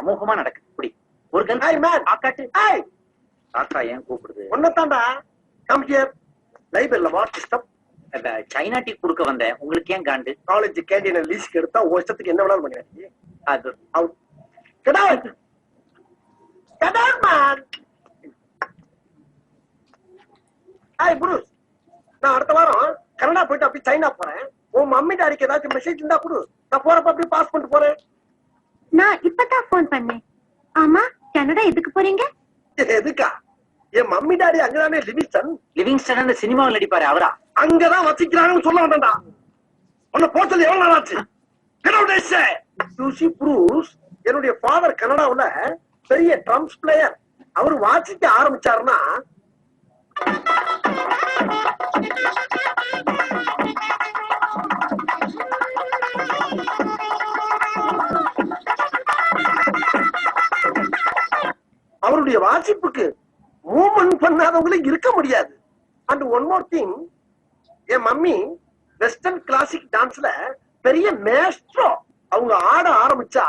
அமோகமா நடக்குது. இப்படி ஒரு கன் ஆக்காட்டு. காக்கா ஏன் கூப்பிடுது? ஒன்னதாண்டா. Come here. லைப்ரரியில வாட் சிஸ்டம்? சைனா டீ குடுக்க வந்தேன். உங்களுக்கு ஏன் காண்டு? காலேஜ் கேண்டீன் லீஸ்க்கு எடுத்தா ஒரு வருஷத்துக்கு என்ன வேணாலும் பண்ணுவேன். அது out. Get out. Get out man. Hi Purush. நான் அடுத்த வாரம் கனடா போயிட்டு அப்படியே சைனா போறேன். உன் மம்மி டாடிக்கு ஏதாச்சும் மெசேஜ் இருந்தா கொடு. நான் போறப்ப அப்படியே பாஸ் பண்ணிட்டு போறேன். நான் இப்பதான் போன் பண்ணேன். ஆமா, கனடா எதுக்கு போறீங்க? எதுக்கா? என் மம்மி டாடி அங்கதானே லிவிங்ஸ்டன் சினிமாவில் நடிப்பாரு அவரா? அங்கதான் வசிக்கிறாங்கன்னு சொல்ல வேண்டாம்டா. உன்னை போச்சல் எவ்வளவு நாள் ஆச்சு? என்னுடைய ஃபாதர் கனடாவுல பெரிய ட்ரம்ஸ் பிளேயர். அவர் வாசிக்க ஆரம்பிச்சாருன்னா அவருடைய வாசிப்புக்கு மூவ்மெண்ட் பண்ணாதவங்களும் இருக்க முடியாது. அண்ட் ஒன் மோர் திங், என் மம்மி வெஸ்டர்ன் கிளாசிக் டான்ஸ்ல பெரிய மேஸ்ட்ரோ. அவங்க ஆட ஆரம்பிச்சா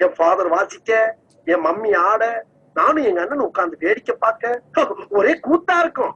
என் ஃபாதர் வாசிக்க, என் மம்மி ஆட, நானும் எங்க அண்ணன் உட்கார்ந்து வேடிக்கை பார்க்க ஒரே கூத்தா இருக்கும்.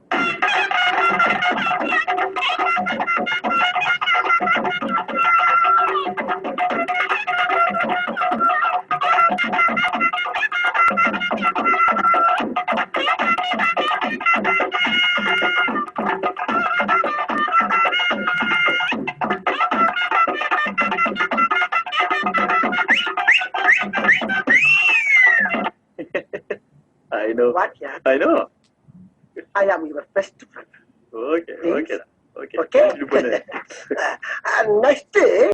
I know. What, yeah? I know. I am your best friend. Okay, Please? okay. Okay. Okay? Next